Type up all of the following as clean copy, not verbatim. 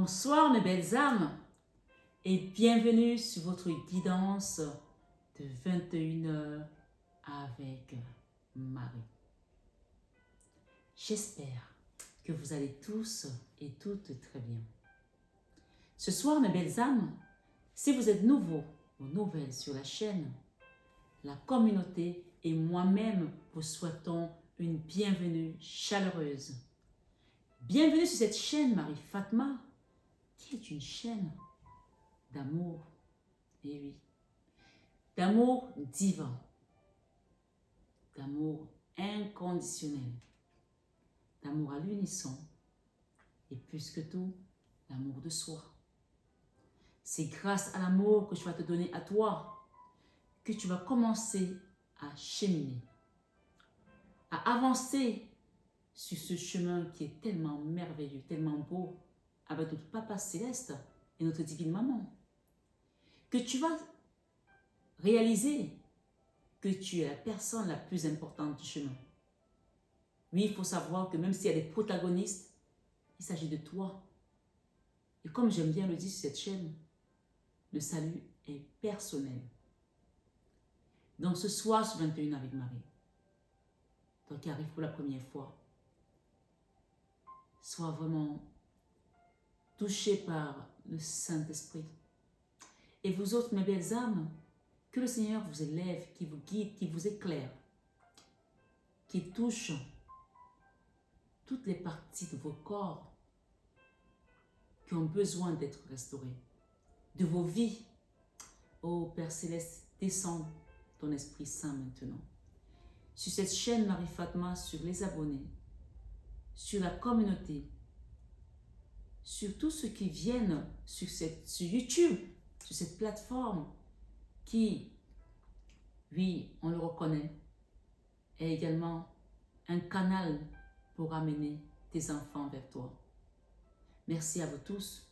Bonsoir mes belles âmes et bienvenue sur votre guidance de 21h avec Marie. J'espère que vous allez tous et toutes très bien. Ce soir mes belles âmes, si vous êtes nouveaux ou nouvelles sur la chaîne, la communauté et moi-même vous souhaitons une bienvenue chaleureuse. Bienvenue sur cette chaîne Marie Fatma, qui est une chaîne d'amour, et oui, d'amour divin, d'amour inconditionnel, d'amour à l'unisson, et plus que tout, l'amour de soi. C'est grâce à l'amour que je vais te donner à toi que tu vas commencer à cheminer, à avancer sur ce chemin qui est tellement merveilleux, tellement beau, avec notre Papa Céleste et notre Divine Maman. Que tu vas réaliser que tu es la personne la plus importante du chemin. Oui, il faut savoir que même s'il y a des protagonistes, il s'agit de toi. Et comme j'aime bien le dire sur cette chaîne, le salut est personnel. Donc ce soir sur 21 avec Marie, toi qui arrives pour la première fois, sois vraiment touché par le Saint-Esprit. Et vous autres, mes belles âmes, que le Seigneur vous élève, qui vous guide, qui vous éclaire, qui touche toutes les parties de vos corps qui ont besoin d'être restaurées, de vos vies. Ô Père Céleste, descends ton Esprit Saint maintenant. Sur cette chaîne Marie Fatma, sur les abonnés, sur la communauté, sur tous ceux qui viennent sur YouTube, sur cette plateforme qui, oui, on le reconnaît, est également un canal pour amener tes enfants vers toi. Merci à vous tous.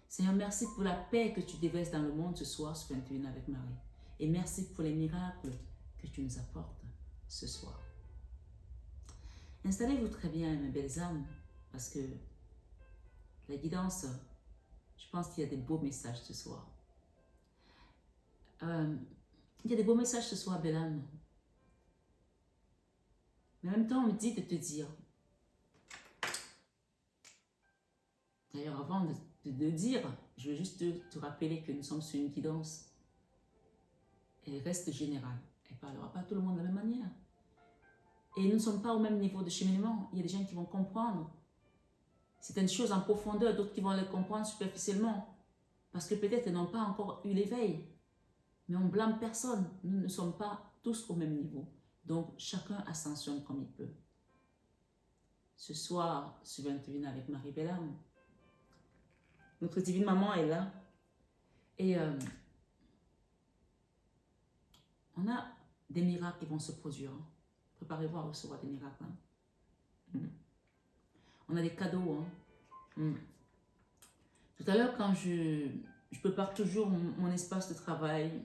Seigneur, merci pour la paix que tu déverses dans le monde ce soir sur 21 avec Marie. Et merci pour les miracles que tu nous apportes ce soir. Installez-vous très bien, mes belles âmes, parce que la guidance, je pense qu'il y a des beaux messages ce soir. Il y a des beaux messages ce soir, belle âme. Mais en même temps, on me dit de te dire. D'ailleurs, avant de dire, je veux juste te rappeler que nous sommes sur une guidance. Elle reste générale. Elle ne parlera pas à tout le monde de la même manière. Et nous ne sommes pas au même niveau de cheminement. Il y a des gens qui vont comprendre certaines choses en profondeur, d'autres qui vont les comprendre superficiellement. Parce que peut-être ils n'ont pas encore eu l'éveil. Mais on ne blâme personne. Nous ne sommes pas tous au même niveau. Donc, chacun ascensionne comme il peut. Ce soir, sur 21 avec Marie Bellam, notre divine maman est là. Et on a des miracles qui vont se produire. Préparez-vous à recevoir des miracles. On a des cadeaux. Tout à l'heure, quand je prépare toujours mon espace de travail,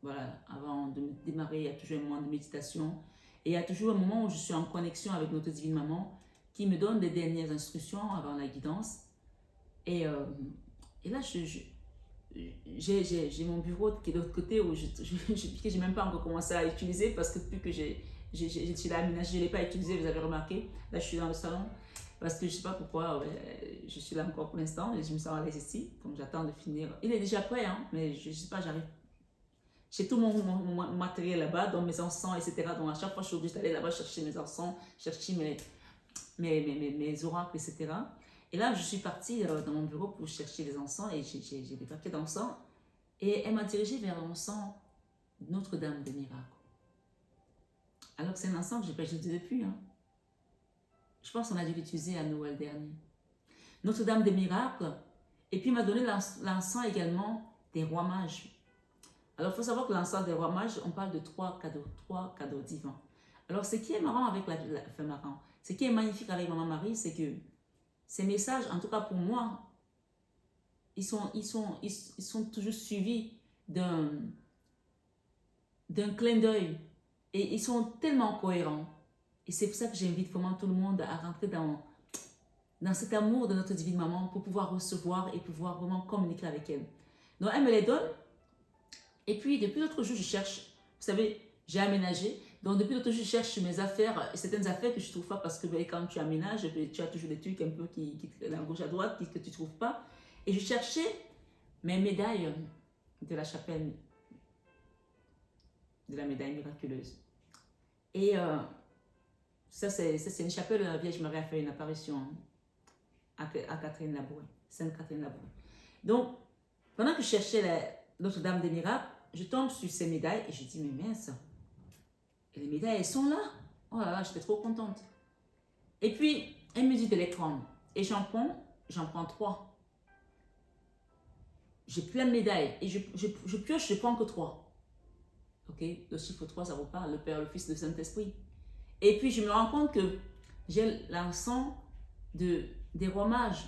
voilà, avant de démarrer, il y a toujours un moment de méditation. Et il y a toujours un moment où je suis en connexion avec notre divine maman qui me donne les dernières instructions avant la guidance. Et là, j'ai mon bureau qui est de l'autre côté où que j'ai même pas encore commencé à utiliser parce que depuis que j'ai aménagé, je ne l'ai pas utilisé, vous avez remarqué. Là, je suis dans le salon parce que je ne sais pas pourquoi, je suis là encore pour l'instant et je me sens à l'aise ici. Donc, j'attends de finir. Il est déjà prêt, hein, mais je ne sais pas, j'arrive. J'ai tout mon matériel là-bas, donc mes encens, etc. Donc, à chaque fois, je suis obligée d'aller là-bas chercher mes encens, chercher mes oracles, etc. Et là, je suis partie dans mon bureau pour chercher les encens et j'ai des paquets d'encens. Et elle m'a dirigée vers l'encens Notre-Dame des Miracles. Alors que c'est un encens que je n'ai pas utilisé depuis. Je pense qu'on a dû l'utiliser à Noël dernier. Notre-Dame des Miracles. Et puis, il m'a donné l'encens également des rois mages. Alors, il faut savoir que l'encens des rois mages, on parle de trois cadeaux divins. Alors, ce qui est marrant avec ce qui est magnifique avec Maman Marie, c'est que ces messages, en tout cas pour moi, ils sont toujours suivis d'un clin d'œil. Et ils sont tellement cohérents. Et c'est pour ça que j'invite vraiment tout le monde à rentrer dans dans cet amour de notre divine maman pour pouvoir recevoir et pouvoir vraiment communiquer avec elle. Donc, elle me les donne. Et puis, depuis l'autre jour, je cherche. Vous savez, j'ai aménagé. Donc, depuis l'autre jour, je cherche mes affaires, certaines affaires que je ne trouve pas parce que quand tu aménages, tu as toujours des trucs un peu qui à gauche à droite que tu ne trouves pas. Et je cherchais mes médailles de la chapelle, de la médaille miraculeuse. Et ça, c'est une chapelle, la Vierge Marie a fait une apparition à Catherine Labouré, Sainte Catherine Labouré. Donc, pendant que je cherchais Notre-Dame des Miracles, je tombe sur ces médailles et je dis, mais mince, et les médailles, elles sont là. Oh là là, j'étais trop contente. Et puis, elle me dit de les prendre. Et j'en prends 3. J'ai plein de médailles et je pioche, je prends que 3. Ok, le chiffre 3, ça vous parle, le Père, le Fils, le Saint-Esprit. Et puis, je me rends compte que j'ai l'encens des rois mages.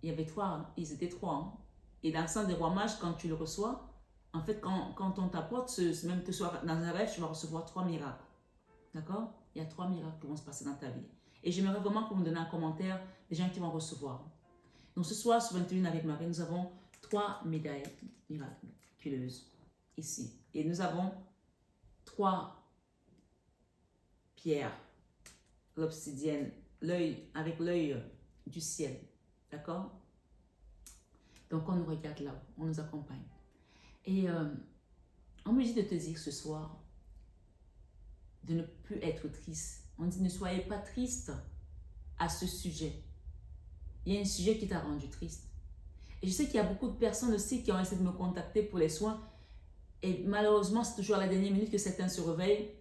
Il y avait 3, ils étaient 3. Hein. Et l'encens des rois mages, quand tu le reçois, en fait, quand on t'apporte, même que ce soit dans un rêve, tu vas recevoir 3 miracles. D'accord? Il y a 3 miracles qui vont se passer dans ta vie. Et j'aimerais vraiment que vous me donniez un commentaire des gens qui vont recevoir. Donc ce soir, sur 21 avec Marie, nous avons 3 médailles miraculeuses ici. Et nous avons 3 pierres, l'obsidienne, avec l'œil du ciel. D'accord? Donc on nous regarde là, on nous accompagne. Et on me dit de te dire ce soir de ne plus être triste. On dit ne soyez pas triste à ce sujet. Il y a un sujet qui t'a rendu triste. Et je sais qu'il y a beaucoup de personnes aussi qui ont essayé de me contacter pour les soins. Et malheureusement, c'est toujours à la dernière minute que certains se réveillent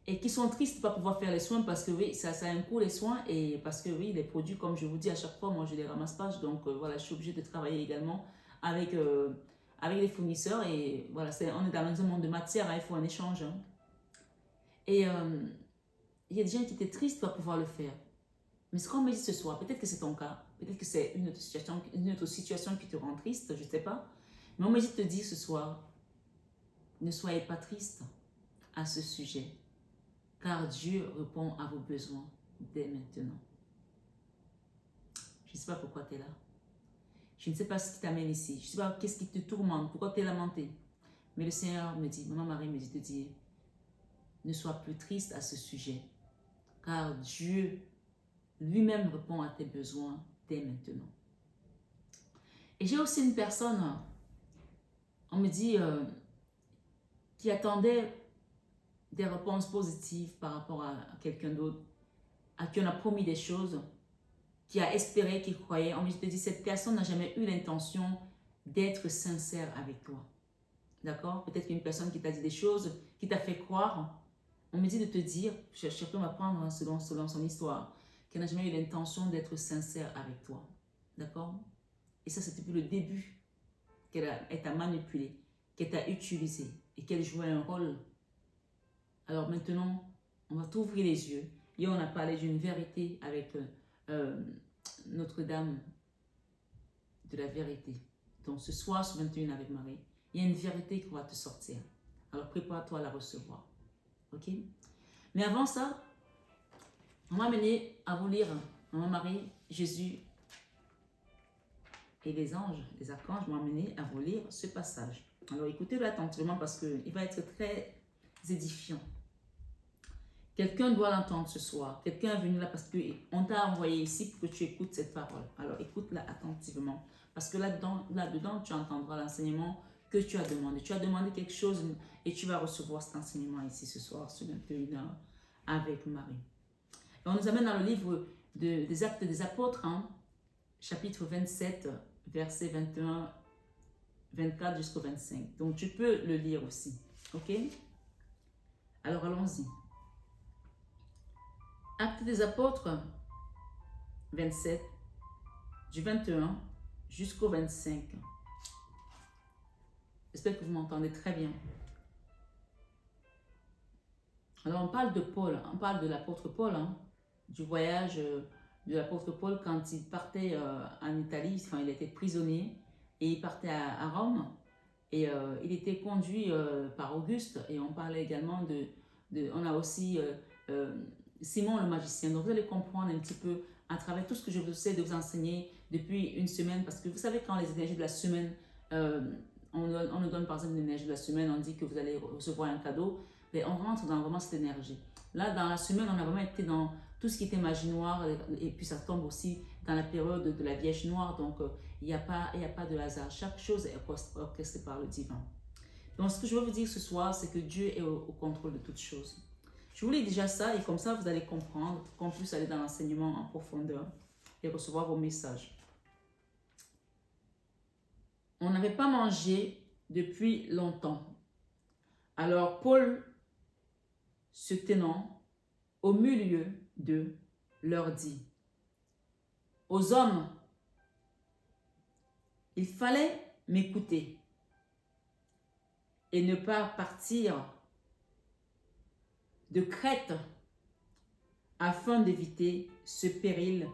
et qui sont tristes de ne pas pouvoir faire les soins parce que oui, ça a un coût les soins et parce que oui, les produits, comme je vous dis à chaque fois, moi je ne les ramasse pas. Donc voilà, je suis obligée de travailler également avec les fournisseurs et voilà, on est dans un monde de matière, hein, il faut un échange. Hein. Et il y a des gens qui étaient tristes de ne pas pouvoir le faire. Mais ce qu'on me dit ce soir, peut-être que c'est ton cas, peut-être que c'est une autre situation qui te rend triste, je ne sais pas. Mais on me dit de te dire ce soir, ne soyez pas triste à ce sujet, car Dieu répond à vos besoins dès maintenant. Je ne sais pas pourquoi tu es là. Je ne sais pas ce qui t'amène ici. Je ne sais pas qu'est-ce qui te tourmente, pourquoi tu es lamenté. Mais le Seigneur me dit, Maman Marie me dit de dire, ne sois plus triste à ce sujet, car Dieu lui-même répond à tes besoins dès maintenant. Et j'ai aussi une personne, on me dit, qui attendait des réponses positives par rapport à quelqu'un d'autre, à qui on a promis des choses, qui a espéré, qui croyait. On me dit, cette personne n'a jamais eu l'intention d'être sincère avec toi. D'accord? Peut-être qu'une personne qui t'a dit des choses, qui t'a fait croire, on me dit de te dire, chacun va prendre selon son histoire, qu'elle n'a jamais eu l'intention d'être sincère avec toi. D'accord? Et ça, c'est depuis le début qu'elle t'a manipulé, qu'elle t'a utilisé et qu'elle jouait un rôle. Alors maintenant, on va t'ouvrir les yeux. Hier, on a parlé d'une vérité avec Notre-Dame de la vérité. Donc ce soir, sur 21 avec Marie, il y a une vérité qui va te sortir. Alors prépare-toi à la recevoir. Ok? Mais avant ça, on m'a amené à vous lire Maman Marie, Jésus et les anges, les archanges m'ont amené à vous lire ce passage. Alors écoutez-le attentivement parce qu'il va être très édifiant. Quelqu'un doit l'entendre ce soir. Quelqu'un est venu là parce qu'on t'a envoyé ici pour que tu écoutes cette parole. Alors écoute-la attentivement. Parce que là-dedans, tu entendras l'enseignement que tu as demandé. Tu as demandé quelque chose et tu vas recevoir cet enseignement ici ce soir, sur 21h, avec Marie. Et on nous amène dans le livre des Actes des Apôtres, hein, chapitre 27, versets 21, 24 jusqu'au 25. Donc tu peux le lire aussi. Ok? Alors allons-y. Actes des Apôtres 27, du 21 jusqu'au 25. J'espère que vous m'entendez très bien. Alors on parle de Paul, on parle de l'apôtre Paul, hein, du voyage de l'apôtre Paul quand il partait en Italie, enfin il était prisonnier et il partait à Rome et il était conduit par Auguste et on parlait également on a aussi Simon le magicien. Donc vous allez comprendre un petit peu à travers tout ce que je vous essaie de vous enseigner depuis une semaine, parce que vous savez, quand les énergies de la semaine, on nous donne par exemple l'énergie de la semaine, on dit que vous allez recevoir un cadeau, mais on rentre dans vraiment cette énergie. Là, dans la semaine, on a vraiment été dans tout ce qui était magie noire, et puis ça tombe aussi dans la période de la Vierge Noire, donc il n'y a pas de hasard. Chaque chose est orchestrée par le divin. Donc, ce que je veux vous dire ce soir, c'est que Dieu est au contrôle de toutes choses. Je vous lis déjà ça, et comme ça, vous allez comprendre qu'on puisse aller dans l'enseignement en profondeur et recevoir vos messages. On n'avait pas mangé depuis longtemps. Alors, Paul, se tenant au milieu d'eux, leur dit: aux hommes, il fallait m'écouter et ne pas partir de Crète afin d'éviter ce péril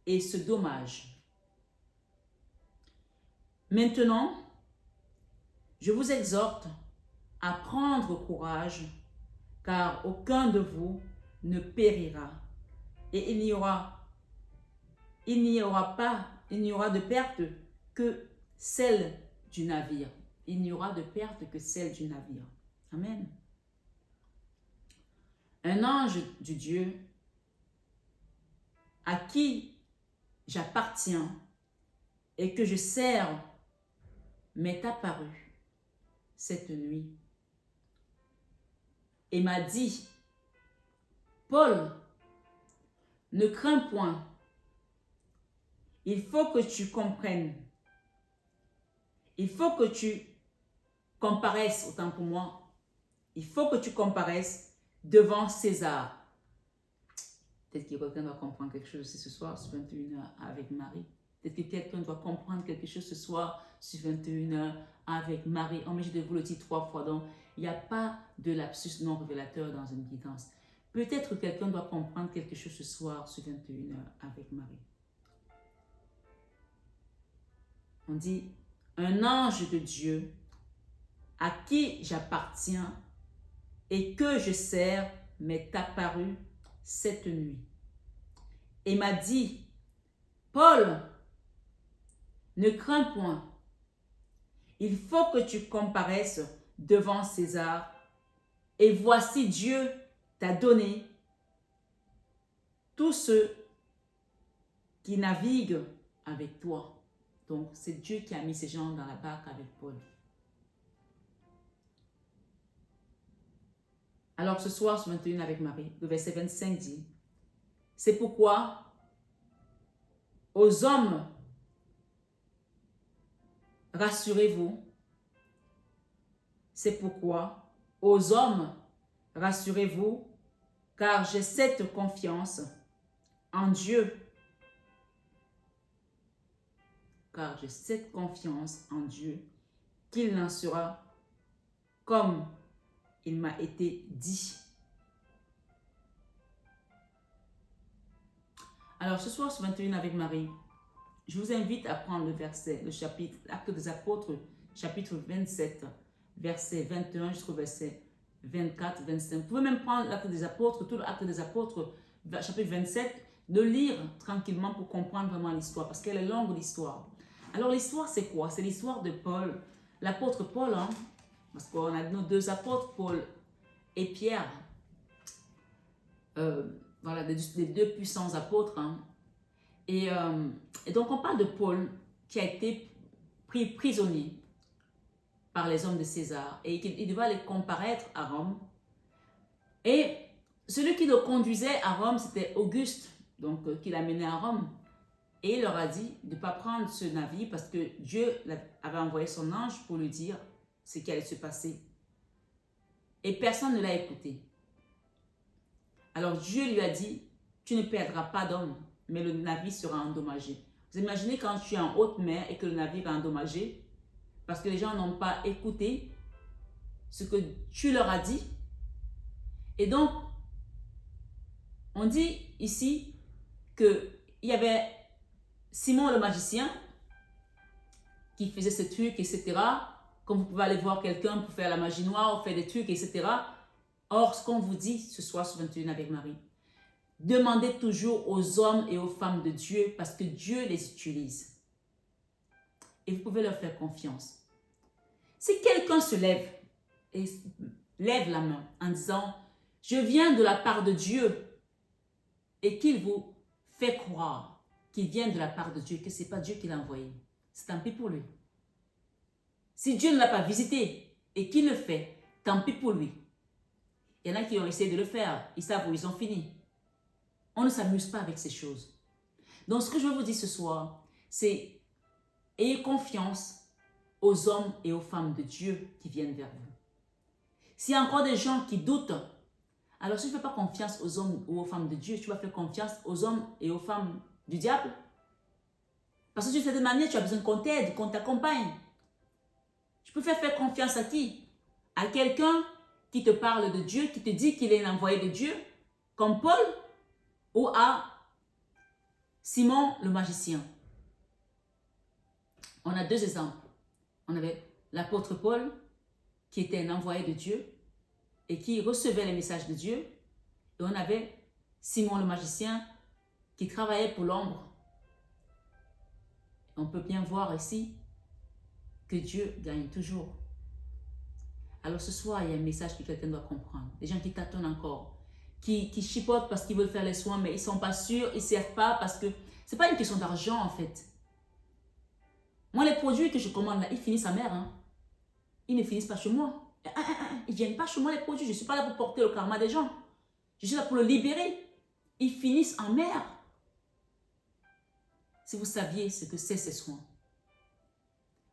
et ce dommage. Maintenant, je vous exhorte à prendre courage, car aucun de vous ne périra, et il n'y aura de perte que celle du navire. Il n'y aura de perte que celle du navire. Amen. Un ange de Dieu à qui j'appartiens et que je sers m'est apparu cette nuit et m'a dit: Paul, ne crains point. Il faut que tu comprennes. Il faut que tu comparaisses, autant pour moi. Il faut que tu comparaisses devant César. Peut-être que quelqu'un doit comprendre quelque chose aussi ce soir sur 21h avec Marie. Peut-être que quelqu'un doit comprendre quelque chose ce soir sur 21h avec Marie. Oh, mais je vais vous le dire 3 fois. Donc, il n'y a pas de lapsus non révélateur dans une guidance. Peut-être que quelqu'un doit comprendre quelque chose ce soir sur 21h avec Marie. On dit: un ange de Dieu à qui j'appartiens et que je sers m'est apparu cette nuit et m'a dit: Paul, ne crains point. Il faut que tu comparaisses devant César, et voici Dieu t'a donné tous ceux qui naviguent avec toi. Donc, c'est Dieu qui a mis ces gens dans la barque avec Paul. Alors, ce soir, sur 21 avec Marie, le verset 25 dit: c'est pourquoi aux hommes, rassurez-vous. C'est pourquoi aux hommes, rassurez-vous, car j'ai cette confiance en Dieu. Car j'ai cette confiance en Dieu qu'il n'en sera comme il m'a été dit. Alors ce soir sur 21 avec Marie, je vous invite à prendre le verset, le chapitre, Actes des Apôtres, chapitre 27, verset 21 jusqu'au verset 24, 25. Vous pouvez même prendre l'Acte des Apôtres, tout l'Acte des Apôtres, chapitre 27, de lire tranquillement pour comprendre vraiment l'histoire, parce qu'elle est longue l'histoire. Alors l'histoire c'est quoi? C'est l'histoire de Paul, l'apôtre Paul, hein? Parce qu'on a nos 2 apôtres, Paul et Pierre. Voilà, les 2 puissants apôtres. Hein? Et donc on parle de Paul qui a été pris prisonnier par les hommes de César et il devait aller comparaître à Rome. Et celui qui le conduisait à Rome, c'était Auguste, donc qui l'a mené à Rome. Et il leur a dit de ne pas prendre ce navire parce que Dieu avait envoyé son ange pour lui dire ce qui allait se passer. Et personne ne l'a écouté. Alors Dieu lui a dit: tu ne perdras pas d'homme, mais le navire sera endommagé. Vous imaginez quand tu es en haute mer et que le navire est endommagé parce que les gens n'ont pas écouté ce que tu leur as dit. Et donc, on dit ici qu'il y avait Simon le magicien qui faisait ce truc, etc. Comme vous pouvez aller voir quelqu'un pour faire la magie noire, ou faire des trucs, etc. Or, ce qu'on vous dit ce soir sur 21 avec Marie, Demandez toujours aux hommes et aux femmes de Dieu parce que Dieu les utilise. Et vous pouvez leur faire confiance. Si quelqu'un se lève et lève la main en disant « Je viens de la part de Dieu » et qu'il vous fait croire qu'il vient de la part de Dieu, que ce n'est pas Dieu qui l'a envoyé, c'est tant pis pour lui. Si Dieu ne l'a pas visité et qu'il le fait, tant pis pour lui. Il y en a qui ont essayé de le faire, ils savent où ils ont fini. On ne s'amuse pas avec ces choses. Donc ce que je veux vous dire ce soir, c'est ayez confiance aux hommes et aux femmes de Dieu qui viennent vers vous. S'il y a encore des gens qui doutent, alors si tu ne fais pas confiance aux hommes ou aux femmes de Dieu, tu vas faire confiance aux hommes et aux femmes du diable. Parce que d'une certaine manière, tu as besoin qu'on t'aide, qu'on t'accompagne. Tu peux faire confiance à qui? À quelqu'un qui te parle de Dieu, qui te dit qu'il est l'envoyé de Dieu, comme Paul, ou à Simon le magicien. On a deux exemples. On avait l'apôtre Paul, qui était un envoyé de Dieu et qui recevait les messages de Dieu. Et on avait Simon le magicien, qui travaillait pour l'ombre. On peut bien voir ici que Dieu gagne toujours. Alors ce soir, il y a un message que quelqu'un doit comprendre. Des gens qui tâtonnent encore, qui chipotent parce qu'ils veulent faire les soins, mais ils ne sont pas sûrs, ils ne servent pas parce que ce n'est pas une question d'argent en fait. Moi, les produits que je commande là, ils finissent en mer. Hein. Ils ne finissent pas chez moi. Ils ne viennent pas chez moi les produits. Je ne suis pas là pour porter le karma des gens. Je suis là pour le libérer. Ils finissent en mer. Si vous saviez ce que c'est ces soins,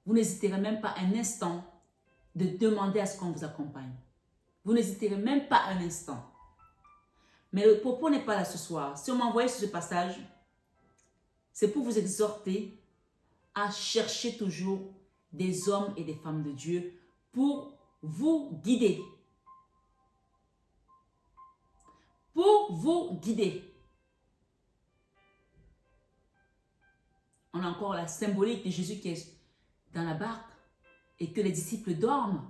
vous n'hésiterez même pas un instant de demander à ce qu'on vous accompagne. Vous n'hésiterez même pas un instant. Mais le propos n'est pas là ce soir. Si on m'a envoyé sur ce passage, c'est pour vous exhorter à chercher toujours des hommes et des femmes de Dieu pour vous guider. Pour vous guider. On a encore la symbolique de Jésus qui est dans la barque et que les disciples dorment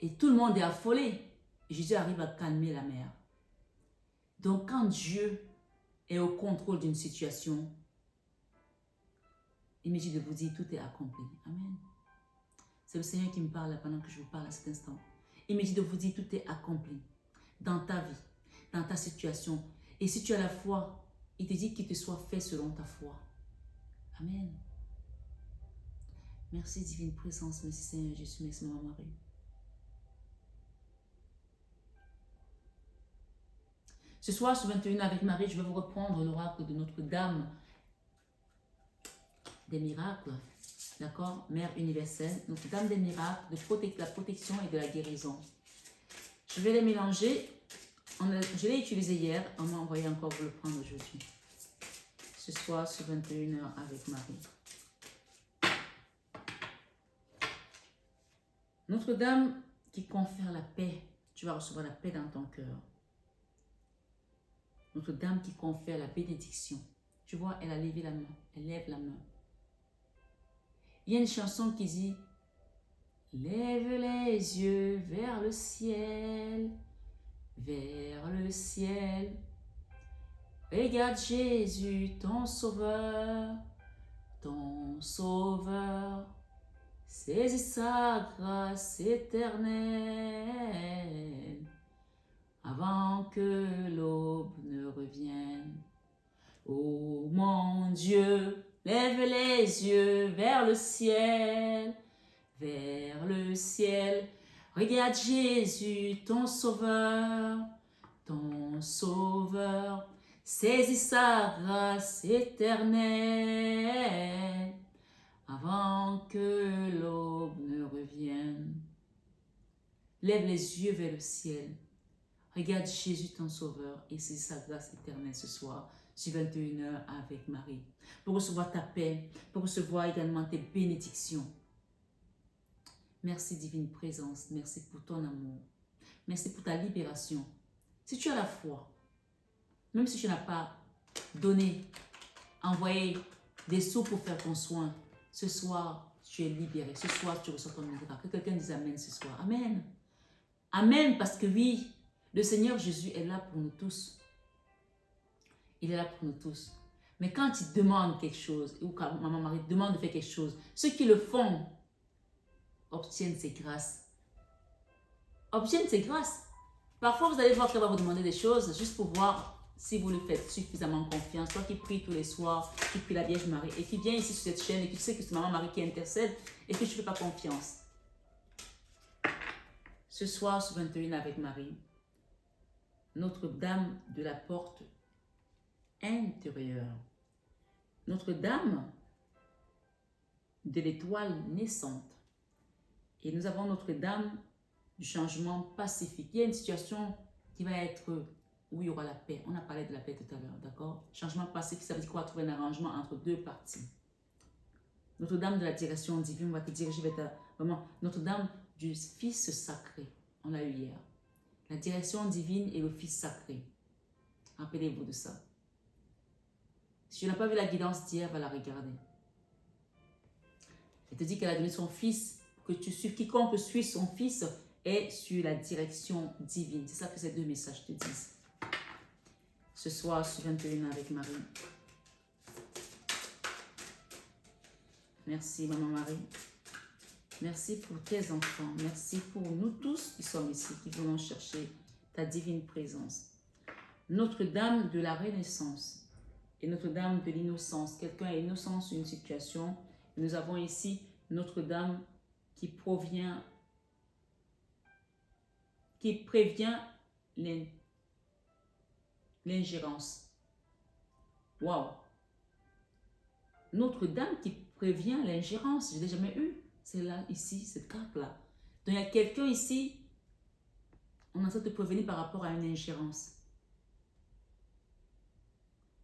et tout le monde est affolé. Jésus arrive à calmer la mer. Donc quand Dieu est au contrôle d'une situation, il me dit de vous dire tout est accompli. Amen. C'est le Seigneur qui me parle là pendant que je vous parle à cet instant. Il me dit de vous dire tout est accompli dans ta vie, dans ta situation. Et si tu as la foi, il te dit qu'il te soit fait selon ta foi. Amen. Merci divine présence, merci Seigneur Jésus, merci Maman Marie. Ce soir, sur 21 avec Marie, je vais vous reprendre l'oracle de Notre-Dame des miracles. D'accord? Mère universelle, Notre-Dame des miracles, de la protection et de la guérison. Je vais les mélanger. Je l'ai utilisé hier, on m'a envoyé encore pour le prendre aujourd'hui. Ce soir, sur 21h avec Marie. Notre-Dame qui confère la paix. Tu vas recevoir la paix dans ton cœur. Notre-Dame qui confère la bénédiction. Tu vois, elle a levé la main. Elle lève la main. Il y a une chanson qui dit « Lève les yeux vers le ciel, vers le ciel. Regarde Jésus, ton sauveur, ton sauveur. Saisis sa grâce éternelle avant que l'aube ne revienne. Ô mon Dieu, lève les yeux vers le ciel, vers le ciel. Regarde Jésus, ton sauveur, ton sauveur. Saisis sa grâce éternelle avant que l'aube ne revienne. Lève les yeux vers le ciel. Regarde Jésus, ton sauveur, et saisis sa grâce éternelle ce soir, sur 21h avec Marie, pour recevoir ta paix, pour recevoir également tes bénédictions. Merci divine présence, merci pour ton amour, merci pour ta libération. Si tu as la foi, même si tu n'as pas donné, envoyé des sous pour faire ton soin, ce soir tu es libéré, ce soir tu reçois ton miracle. Que quelqu'un dise Amen ce soir. Amen. Amen, parce que oui, le Seigneur Jésus est là pour nous tous. Il est là pour nous tous. Mais quand il demande quelque chose, ou quand maman Marie demande de faire quelque chose, ceux qui le font obtiennent ses grâces. Obtiennent ses grâces. Parfois, vous allez voir qu'elle va vous demander des choses juste pour voir si vous le faites suffisamment confiance. Toi qui pries tous les soirs, qui pries la Vierge Marie et qui vient ici sur cette chaîne et qui sais que c'est maman Marie qui intercède et que tu ne fais pas confiance. Ce soir, sur 21 avec Marie, Notre-Dame de la porte intérieure. Notre-Dame de l'étoile naissante. Et nous avons Notre-Dame du changement pacifique. Il y a une situation qui va être où il y aura la paix. On a parlé de la paix tout à l'heure, d'accord? Changement pacifique, ça veut dire qu'on va trouver un arrangement entre deux parties. Notre-Dame de la direction divine, on va te diriger vers vraiment Notre-Dame du Fils sacré. On l'a eu hier. La direction divine et le Fils sacré. Rappelez-vous de ça. Si tu n'as pas vu la guidance d'hier, va la regarder. Elle te dit qu'elle a donné son Fils, que tu suives, quiconque suit son Fils est sur la direction divine. C'est ça que ces deux messages te disent. Ce soir, sur 21 avec Marie. Merci, Maman Marie. Merci pour tes enfants. Merci pour nous tous qui sommes ici, qui voulons chercher ta divine présence. Notre-Dame de la Renaissance et Notre-Dame de l'Innocence. Quelqu'un est innocent sur une situation. Nous avons ici Notre-Dame qui prévient l'ingérence. Waouh! Notre-Dame qui prévient l'ingérence. Je ne l'ai jamais eu. C'est là, ici, cette carte-là. Donc, il y a quelqu'un ici, on est en train de te prévenir par rapport à une ingérence.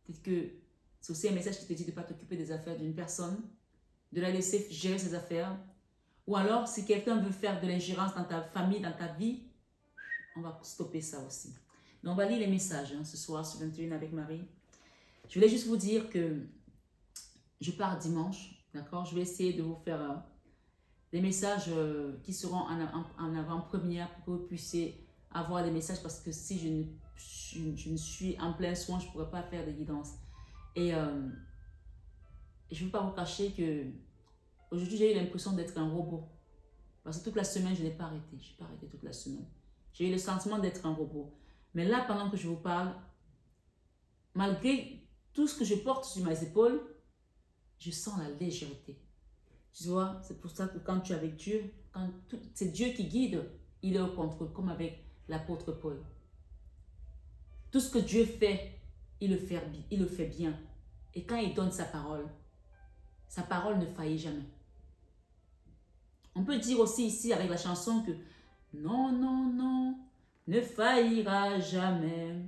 Peut-être que c'est aussi un message qui te dit de ne pas t'occuper des affaires d'une personne, de la laisser gérer ses affaires. Ou alors, si quelqu'un veut faire de l'ingérence dans ta famille, dans ta vie, on va stopper ça aussi. Donc, on va lire les messages ce soir sur 21 avec Marie. Je voulais juste vous dire que je pars dimanche, d'accord? Je vais essayer de vous faire des messages qui seront en avant-première pour que vous puissiez avoir des messages parce que si je ne suis en plein soin, je ne pourrais pas faire de guidance. Et je ne veux pas vous cacher que aujourd'hui, j'ai eu l'impression d'être un robot. Parce que toute la semaine, je n'ai pas arrêté. Je n'ai pas arrêté toute la semaine. J'ai eu le sentiment d'être un robot. Mais là, pendant que je vous parle, malgré tout ce que je porte sur mes épaules, je sens la légèreté. Tu vois, c'est pour ça que quand tu es avec Dieu, c'est Dieu qui guide, il est au contrôle, comme avec l'apôtre Paul. Tout ce que Dieu fait, il le fait bien. Et quand il donne sa parole ne faillit jamais. On peut dire aussi ici avec la chanson que non, non, non, ne faillira jamais.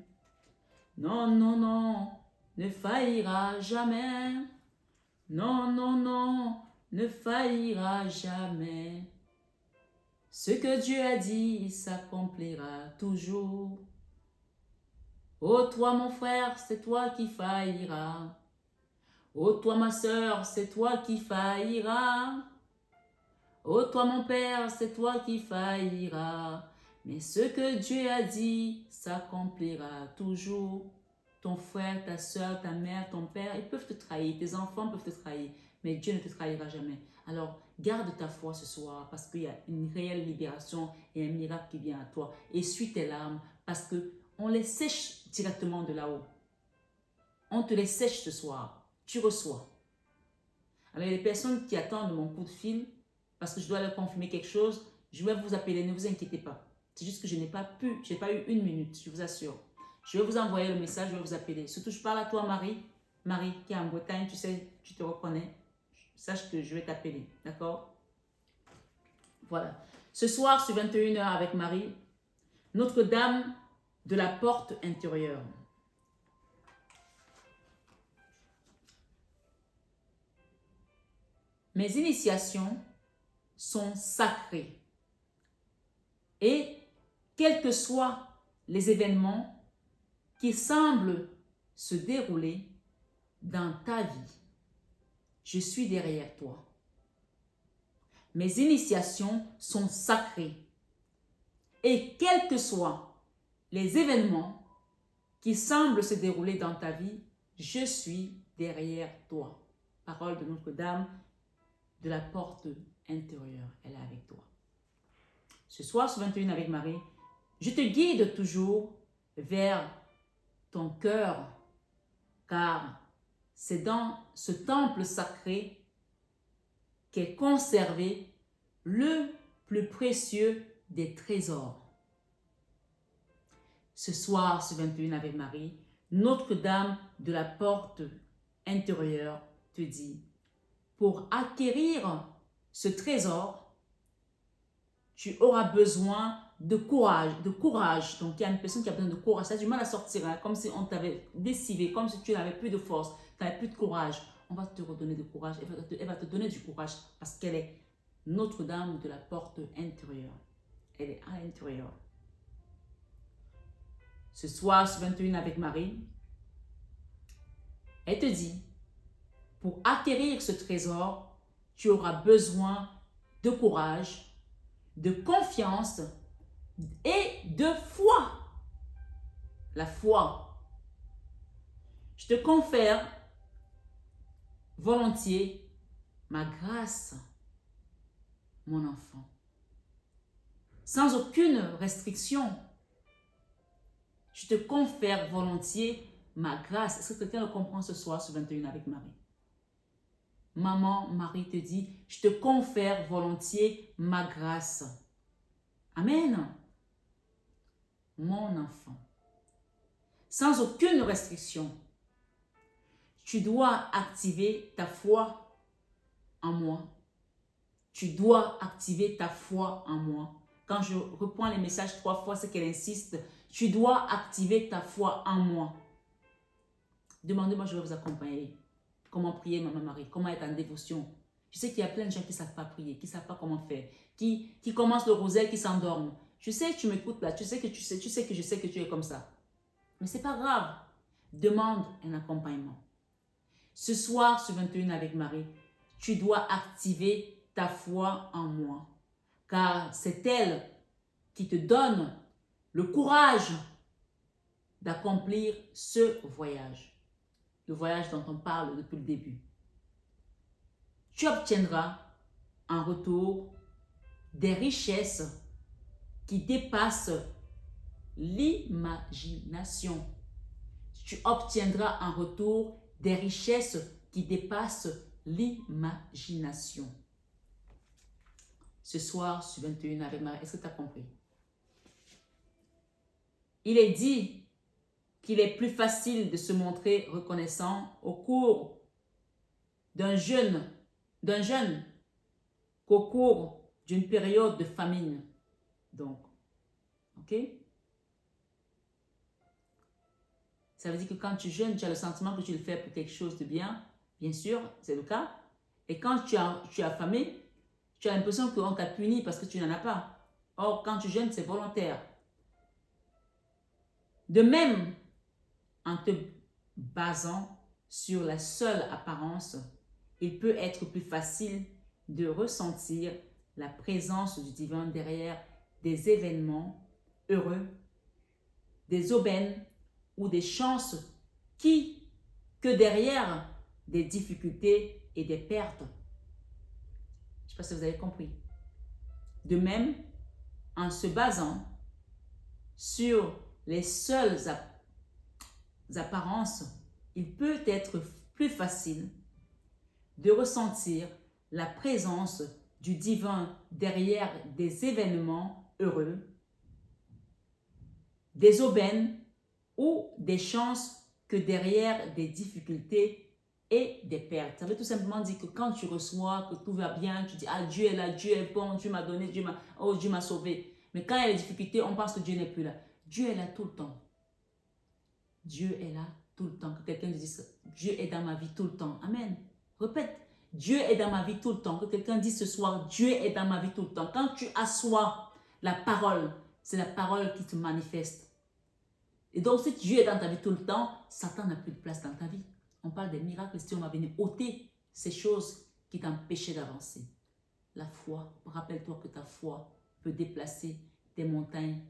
Non, non, non, ne faillira jamais. Non, non, non, ne faillira jamais. Ce que Dieu a dit s'accomplira toujours. Oh toi mon frère, c'est toi qui failliras. Oh toi ma soeur, c'est toi qui failliras. Oh toi mon père, c'est toi qui failliras. Mais ce que Dieu a dit s'accomplira toujours. Ton frère, ta soeur, ta mère, ton père, ils peuvent te trahir. Tes enfants peuvent te trahir. Mais Dieu ne te trahira jamais. Alors, garde ta foi ce soir parce qu'il y a une réelle libération et un miracle qui vient à toi. Essuie tes larmes parce qu'on les sèche directement de là-haut. On te les sèche ce soir. Tu reçois. Alors, il y a des personnes qui attendent mon coup de fil parce que je dois leur confirmer quelque chose. Je vais vous appeler, ne vous inquiétez pas. C'est juste que je n'ai pas eu une minute, je vous assure. Je vais vous envoyer le message, je vais vous appeler. Surtout, je parle à toi, Marie. Marie, qui est en Bretagne, tu sais, tu te reconnais. Sache que je vais t'appeler, d'accord? Voilà. Ce soir, sur 21 h avec Marie, Notre-Dame de la porte intérieure. Mes initiations sont sacrées. Et quels que soient les événements qui semblent se dérouler dans ta vie, je suis derrière toi. Mes initiations sont sacrées. Et quels que soient les événements qui semblent se dérouler dans ta vie, je suis derrière toi. Parole de Notre-Dame de la porte intérieure, elle est avec toi. Ce soir, sur 21 avec Marie, je te guide toujours vers ton cœur, car c'est dans ce temple sacré qu'est conservé le plus précieux des trésors. Ce soir, sur 21 avec Marie, Notre-Dame de la porte intérieure te dit, pour acquérir ce trésor, tu auras besoin de courage. Donc, il y a une personne qui a besoin de courage. Ça a du mal à sortir, hein, comme si on t'avait décivé, comme si tu n'avais plus de force, tu n'avais plus de courage. On va te redonner du courage. Elle va te donner du courage parce qu'elle est Notre-Dame de la porte intérieure. Elle est à l'intérieur. Ce soir, sur 21 avec Marie, elle te dit, pour acquérir ce trésor, tu auras besoin de courage, de confiance et de foi. La foi. Je te confère volontiers ma grâce, mon enfant. Sans aucune restriction, je te confère volontiers ma grâce. Est-ce que quelqu'un le comprend ce soir sur 21 avec Marie? Maman, Marie te dit, je te confère volontiers ma grâce. Amen. Mon enfant. Sans aucune restriction, tu dois activer ta foi en moi. Tu dois activer ta foi en moi. Quand je reprends les messages 3 fois, c'est qu'elle insiste. Tu dois activer ta foi en moi. Demandez-moi, je vais vous accompagner. Comment prier, Maman Marie? Comment être en dévotion? Je sais qu'il y a plein de gens qui ne savent pas prier, qui ne savent pas comment faire, qui commencent le rosaire, qui s'endorment. Je sais que tu m'écoutes là, tu sais que je sais que tu es comme ça. Mais ce n'est pas grave. Demande un accompagnement. Ce soir, sur 21 avec Marie, tu dois activer ta foi en moi. Car c'est elle qui te donne le courage d'accomplir ce voyage. Le voyage dont on parle depuis le début. Tu obtiendras en retour des richesses qui dépassent l'imagination. Tu obtiendras en retour des richesses qui dépassent l'imagination. Ce soir, sur 21 avec Marie, est-ce que tu as compris? Il est dit qu'il est plus facile de se montrer reconnaissant au cours d'un jeûne qu'au cours d'une période de famine. Donc, ok? Ça veut dire que quand tu jeûnes, tu as le sentiment que tu le fais pour quelque chose de bien. Bien sûr, c'est le cas. Et quand tu es affamé, tu as l'impression qu'on t'a puni parce que tu n'en as pas. Or, quand tu jeûnes, c'est volontaire. De même, en te basant sur la seule apparence, il peut être plus facile de ressentir la présence du divin derrière des événements heureux, des aubaines ou des chances que derrière des difficultés et des pertes. Je ne sais pas si vous avez compris. De même, en se basant sur les seules apparences, il peut être plus facile de ressentir la présence du divin derrière des événements heureux, des aubaines ou des chances que derrière des difficultés et des pertes. Ça veut tout simplement dire que quand tu reçois, que tout va bien, tu dis « Ah, Dieu est là, Dieu est bon, Dieu m'a donné, Dieu m'a sauvé. » Mais quand il y a des difficultés, on pense que Dieu n'est plus là. Dieu est là tout le temps. Dieu est là tout le temps. Que quelqu'un dise « Dieu est dans ma vie tout le temps. » Amen. Répète. Dieu est dans ma vie tout le temps. Que quelqu'un dise ce soir, Dieu est dans ma vie tout le temps. Quand tu assois la parole, c'est la parole qui te manifeste. Et donc, si Dieu est dans ta vie tout le temps, Satan n'a plus de place dans ta vie. On parle des miracles, si on va venir ôter ces choses qui t'empêchaient d'avancer. La foi, rappelle-toi que ta foi peut déplacer des montagnes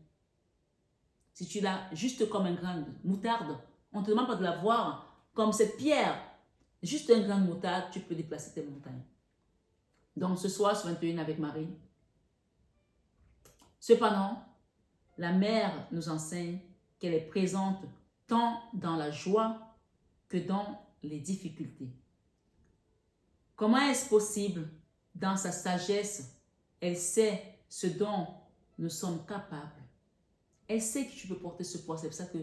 Si tu l'as juste comme un grain de moutarde, on ne te demande pas de la voir comme cette pierre. Juste un grain de moutarde, tu peux déplacer tes montagnes. Donc ce soir, sur 21 avec Marie. Cependant, la mère nous enseigne qu'elle est présente tant dans la joie que dans les difficultés. Comment est-ce possible? Dans sa sagesse, elle sait ce dont nous sommes capables. Elle sait que tu peux porter ce poids. C'est pour ça que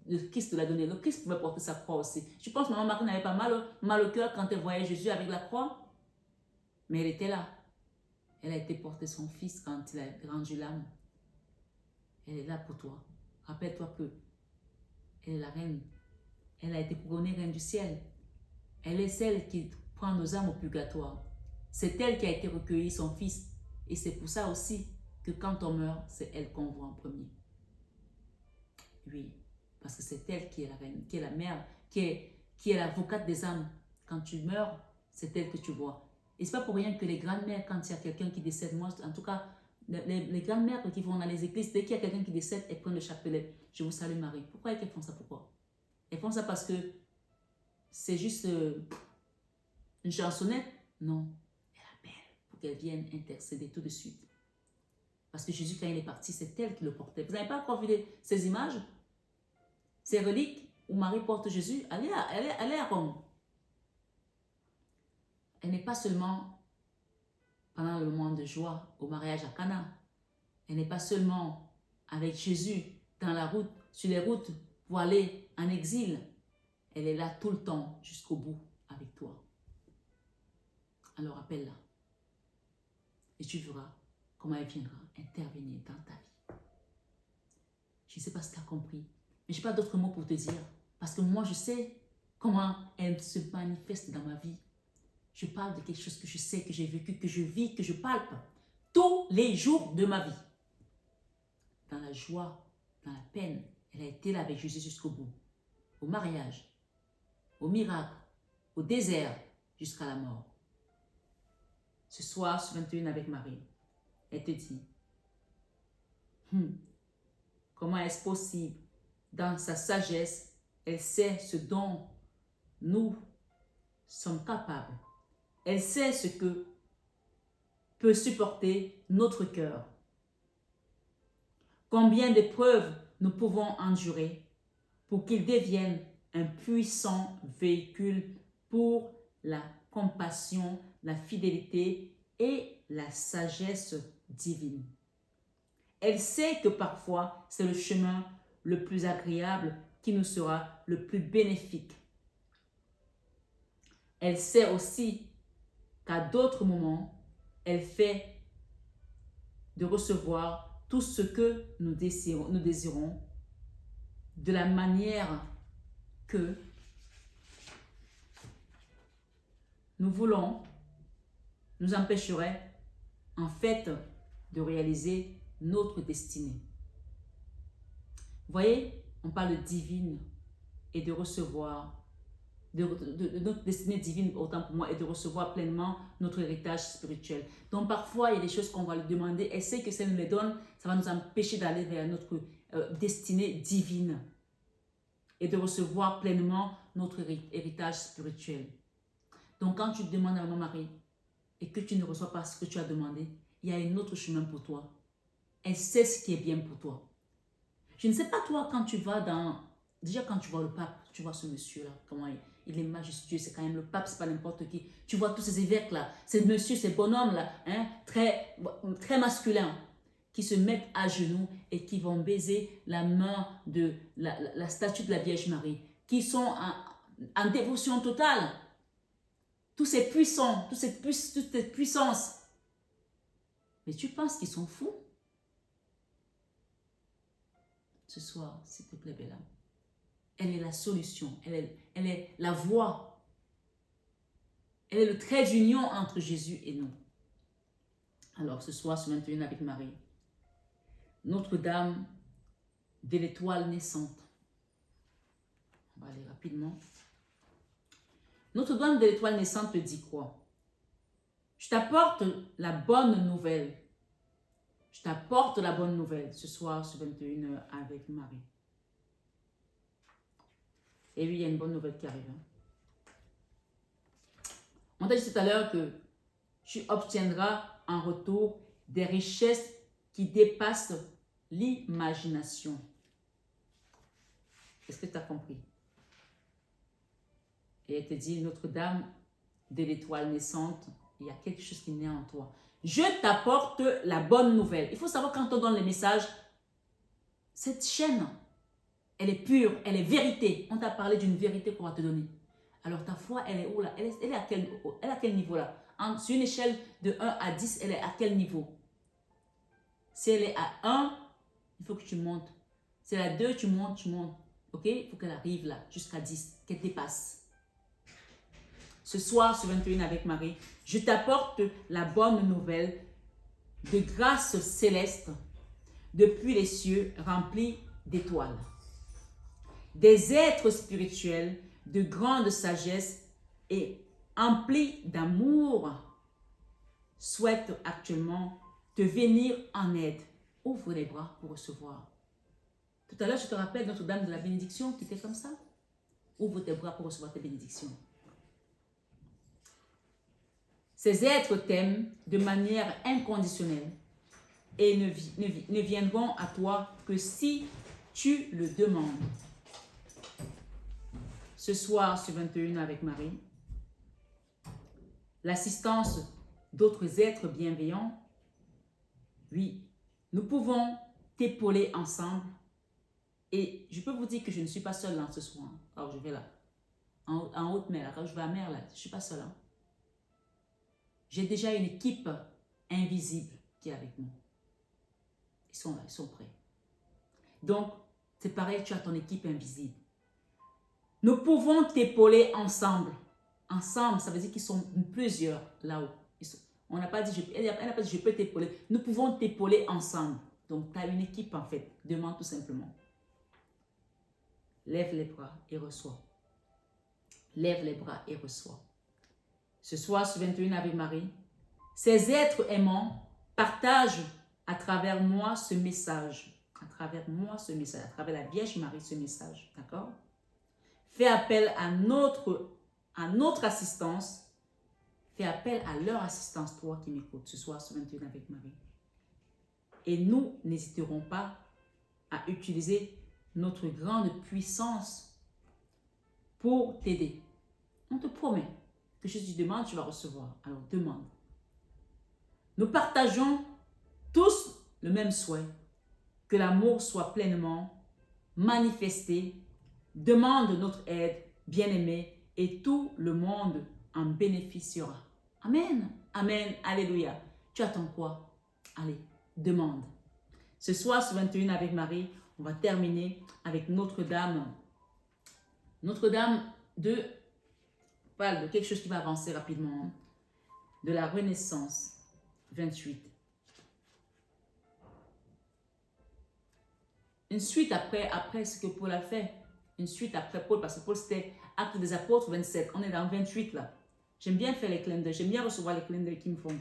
le Christ te l'a donné. Le Christ pouvait porter sa croix aussi. Je pense que maman Marie n'avait pas mal au cœur quand elle voyait Jésus avec la croix. Mais elle était là. Elle a été porter son fils quand il a rendu l'âme. Elle est là pour toi. Rappelle-toi que elle est la reine. Elle a été couronnée reine du ciel. Elle est celle qui prend nos âmes au purgatoire. C'est elle qui a été recueillie, son fils. Et c'est pour ça aussi que quand on meurt, c'est elle qu'on voit en premier. Oui, parce que c'est elle qui est la reine, qui est la mère, qui est l'avocate des âmes. Quand tu meurs, c'est elle que tu vois. Et ce n'est pas pour rien que les grandes-mères, quand il y a quelqu'un qui décède, moi, en tout cas, les grandes-mères qui vont dans les églises, dès qu'il y a quelqu'un qui décède, elles prennent le chapelet. Je vous salue Marie. Pourquoi elles font ça? Pourquoi? Elles font ça parce que c'est juste une chansonnette? Non. Elle appelle pour qu'elle vienne intercéder tout de suite. Parce que Jésus, quand il est parti, c'est elle qui le portait. Vous n'avez pas encore vu ces images? Ces reliques où Marie porte Jésus? Elle est à Rome. Elle n'est pas seulement pendant le moment de joie au mariage à Cana. Elle n'est pas seulement avec Jésus dans la route, sur les routes pour aller en exil. Elle est là tout le temps jusqu'au bout avec toi. Alors appelle-la. Et tu verras comment elle viendra intervenir dans ta vie. Je ne sais pas si tu as compris, mais je n'ai pas d'autres mots pour te dire. Parce que moi, je sais comment elle se manifeste dans ma vie. Je parle de quelque chose que je sais, que j'ai vécu, que je vis, que je palpe tous les jours de ma vie. Dans la joie, dans la peine, elle a été là avec Jésus jusqu'au bout. Au mariage, au miracle, au désert, jusqu'à la mort. Ce soir, sur 21 avec Marie, elle te dit, comment est-ce possible? Dans sa sagesse, elle sait ce dont nous sommes capables. Elle sait ce que peut supporter notre cœur. Combien d'épreuves nous pouvons endurer pour qu'il devienne un puissant véhicule pour la compassion, la fidélité et la sagesse divine. Elle sait que parfois, c'est le chemin le plus agréable qui nous sera le plus bénéfique. Elle sait aussi qu'à d'autres moments, elle fait de recevoir tout ce que nous désirons de la manière que nous voulons, nous empêcherait en fait de réaliser notre destinée. Vous voyez, on parle de divine et de recevoir de notre destinée divine, autant pour moi, et de recevoir pleinement notre héritage spirituel. Donc parfois, il y a des choses qu'on va lui demander, elle sait que si elle nous les donne, ça va nous empêcher d'aller vers notre destinée divine et de recevoir pleinement notre héritage spirituel. Donc quand tu demandes à Maman Marie et que tu ne reçois pas ce que tu as demandé, il y a un autre chemin pour toi. Elle sait ce qui est bien pour toi. Je ne sais pas toi, quand tu vas dans... Déjà quand tu vois le pape, tu vois ce monsieur-là, comment il est majestueux, c'est quand même le pape, c'est pas n'importe qui. Tu vois tous ces évêques-là, ces messieurs, ces bonhommes-là, hein, très masculins, qui se mettent à genoux et qui vont baiser la main de la statue de la Vierge Marie, qui sont en dévotion totale. Tous ces puissants, toutes ces puissances. Mais tu penses qu'ils sont fous? Ce soir, s'il te plaît, belle âme. Elle est la solution, elle est la voie. Elle est le trait d'union entre Jésus et nous. Alors ce soir, sur 21 avec Marie, Notre-Dame de l'étoile naissante. On va aller rapidement. Notre-Dame de l'étoile naissante te dit quoi? Je t'apporte la bonne nouvelle. Je t'apporte la bonne nouvelle ce soir sur 21h avec Marie. Et oui, il y a une bonne nouvelle qui arrive. On t'a dit tout à l'heure que tu obtiendras en retour des richesses qui dépassent l'imagination. Est-ce que tu as compris? Et elle te dit, Notre-Dame de l'étoile naissante, il y a quelque chose qui naît en toi. Je t'apporte la bonne nouvelle. Il faut savoir quand on donne les messages, cette chaîne, elle est pure, elle est vérité. On t'a parlé d'une vérité qu'on va te donner. Alors ta foi, elle est où là? Elle est à quel niveau là? Sur une échelle de 1 à 10, elle est à quel niveau? Si elle est à 1, il faut que tu montes. Si elle est à 2, tu montes, tu montes. Ok? Il faut qu'elle arrive là, jusqu'à 10, qu'elle dépasse. Ce soir, sur 21 avec Marie, je t'apporte la bonne nouvelle de grâce céleste depuis les cieux remplis d'étoiles. Des êtres spirituels de grande sagesse et emplis d'amour souhaitent actuellement te venir en aide. Ouvre les bras pour recevoir. Tout à l'heure, je te rappelle Notre-Dame de la bénédiction qui était comme ça. Ouvre tes bras pour recevoir tes bénédictions. Ces êtres t'aiment de manière inconditionnelle et ne viendront à toi que si tu le demandes. Ce soir, sur 21 avec Marie, l'assistance d'autres êtres bienveillants, oui, nous pouvons t'épauler ensemble. Et je peux vous dire que je ne suis pas seule là ce soir. Alors je vais là, en haute mer, là, quand je vais à mer, là, je ne suis pas seule. Hein. J'ai déjà une équipe invisible qui est avec moi. Ils sont là, ils sont prêts. Donc, c'est pareil, tu as ton équipe invisible. Nous pouvons t'épauler ensemble. Ensemble, ça veut dire qu'ils sont plusieurs là-haut. On n'a pas dit, elle n'a pas dit, je peux t'épauler. Nous pouvons t'épauler ensemble. Donc, tu as une équipe en fait. Demande tout simplement. Lève les bras et reçois. Lève les bras et reçois. Ce soir, sur 21 avec Marie, ces êtres aimants partagent à travers moi ce message. À travers moi ce message. À travers la Vierge Marie ce message. D'accord? Fais appel à notre assistance. Fais appel à leur assistance, toi qui m'écoutes ce soir sur 21 avec Marie. Et nous n'hésiterons pas à utiliser notre grande puissance pour t'aider. On te promet que si tu demandes, tu vas recevoir. Alors demande. Nous partageons tous le même souhait, que l'amour soit pleinement manifesté. Demande notre aide, bien-aimé, et tout le monde en bénéficiera. Amen. Amen. Alléluia. Tu attends quoi? Allez, demande. Ce soir, sur 21 avec Marie, on va terminer avec Notre-Dame. Notre-Dame parle de quelque chose qui va avancer rapidement. De la Renaissance 28. Une suite après ce que Paul a fait. Une suite après Paul, parce que Paul c'était Actes des Apôtres 27. On est dans 28 là. J'aime bien faire les clins d'œil. J'aime bien recevoir les clins d'œil qui me font.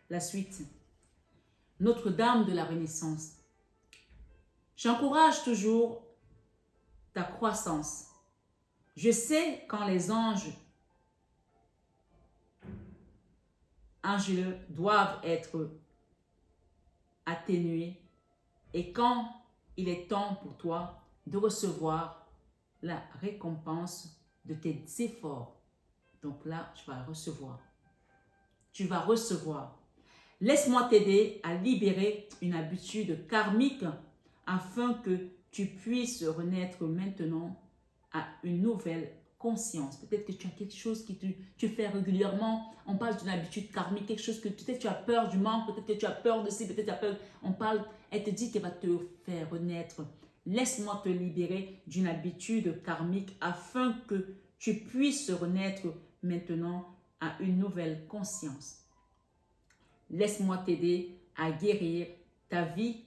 La suite. Notre-Dame de la Renaissance. J'encourage toujours ta croissance. Je sais quand les anges angéleux doivent être atténués et quand il est temps pour toi de recevoir la récompense de tes efforts. Donc là, tu vas recevoir. Tu vas recevoir. Laisse-moi t'aider à libérer une habitude karmique afin que tu puisses renaître maintenant à une nouvelle conscience. Peut-être que tu as quelque chose que tu fais régulièrement. On parle d'une habitude karmique, quelque chose que peut-être tu as peur du manque, peut-être que tu as peur de ci, peut-être tu as peur. On parle, elle te dit qu'elle va te faire renaître. Laisse-moi te libérer d'une habitude karmique afin que tu puisses renaître maintenant à une nouvelle conscience. Laisse-moi t'aider à guérir ta vie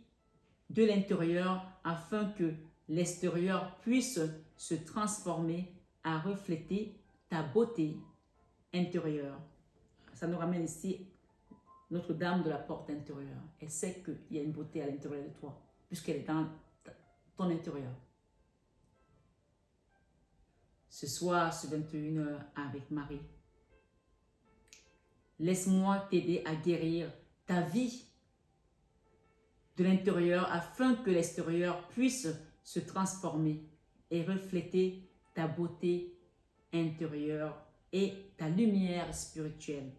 de l'intérieur afin que l'extérieur puisse se transformer à refléter ta beauté intérieure. Ça nous ramène ici Notre-Dame de la porte intérieure. Elle sait qu'il y a une beauté à l'intérieur de toi, puisqu'elle est dans ton intérieur. Ce soir, sur 21h avec Marie, laisse-moi t'aider à guérir ta vie de l'intérieur afin que l'extérieur puisse se transformer et refléter ta beauté intérieure et ta lumière spirituelle.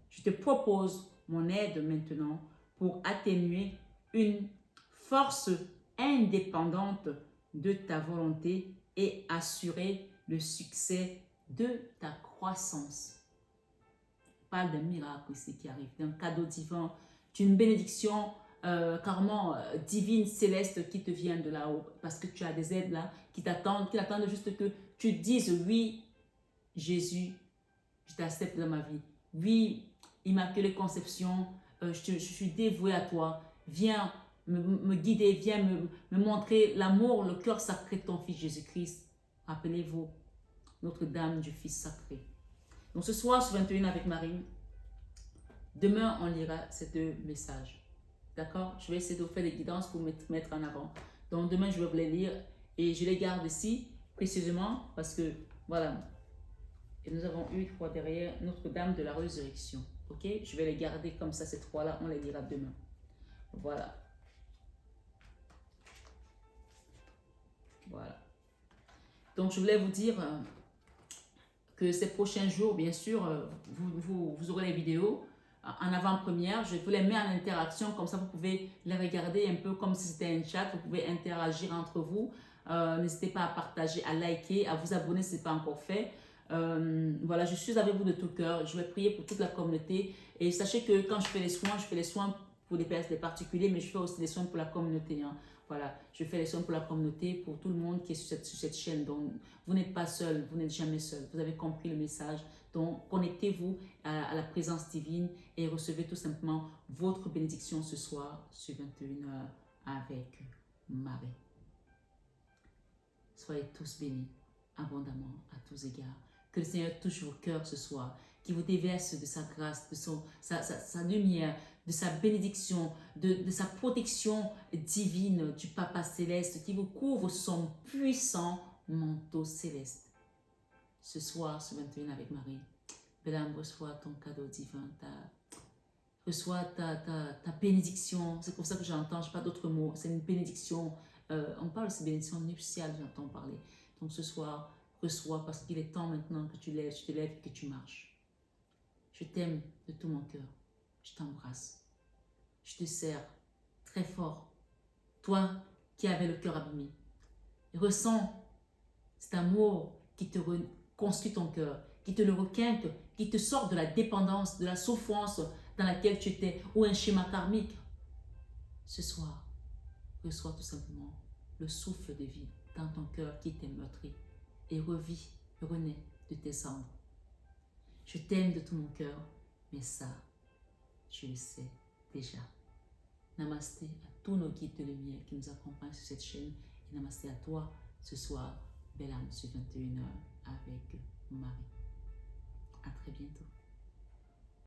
Je te propose mon aide maintenant pour atténuer une force indépendante de ta volonté et assurer le succès de ta croissance. Je parle d'un miracle ici qui arrive, d'un cadeau divin, d'une bénédiction carrément divine, céleste qui te vient de là-haut, parce que tu as des aides là qui t'attendent juste que tu dises oui, Jésus, je t'accepte dans ma vie. Oui, Immaculée Conception, je suis dévouée à toi. Viens me guider, viens me montrer l'amour, le cœur sacré de ton Fils Jésus-Christ. Rappelez-vous, Notre-Dame du Fils sacré. Donc ce soir, sur 21 avec Marie, demain, on lira ces deux messages. D'accord? Je vais essayer de vous faire des guidances pour mettre en avant. Donc demain, je vais vous les lire et je les garde ici précisément parce que, voilà, et nous avons eu trois derrière Notre-Dame de la Résurrection. Ok? Je vais les garder comme ça, ces trois-là, on les lira demain. Voilà. Voilà. Donc, je voulais vous dire que ces prochains jours, bien sûr, vous aurez les vidéos en avant-première. Je vous les mets en interaction, comme ça vous pouvez les regarder un peu comme si c'était un chat. Vous pouvez interagir entre vous. N'hésitez pas à partager, à liker, à vous abonner si ce n'est pas encore fait. Voilà, je suis avec vous de tout cœur. Je vais prier pour toute la communauté. Et sachez que quand je fais les soins pour des particuliers, mais je fais aussi des soins pour la communauté. Hein. Voilà, je fais les soins pour la communauté, pour tout le monde qui est sur cette chaîne. Donc, vous n'êtes pas seul, vous n'êtes jamais seul. Vous avez compris le message. Donc, connectez-vous à la présence divine et recevez tout simplement votre bénédiction ce soir sur 21h avec Marie. Soyez tous bénis abondamment à tous égards. Que le Seigneur touche vos cœurs ce soir, qu'il vous déverse de sa grâce, de sa lumière, de sa bénédiction, de sa protection divine du Papa Céleste, qui vous couvre son puissant manteau céleste. Ce soir, ce 21 avec Marie, Belle-Âme, reçois ton cadeau divin, reçois ta bénédiction. C'est pour ça que j'entends, je n'ai pas d'autres mots, c'est une bénédiction. On parle de cette bénédiction nuptiale, j'entends parler. Donc ce soir, reçois parce qu'il est temps maintenant que tu te lèves et que tu marches. Je t'aime de tout mon cœur. Je t'embrasse. Je te serre très fort. Toi qui avais le cœur abîmé. Ressens cet amour qui te reconstruit ton cœur, qui te le requinque, qui te sort de la dépendance, de la souffrance dans laquelle tu étais, ou un schéma karmique. Ce soir, reçois tout simplement le souffle de vie dans ton cœur qui était meurtri et renaît de tes cendres. Je t'aime de tout mon cœur, mais ça, je le sais déjà. Namasté à tous nos guides de lumière qui nous accompagnent sur cette chaîne et namasté à toi ce soir, Belle-Âme sur 21h avec Marie. À très bientôt.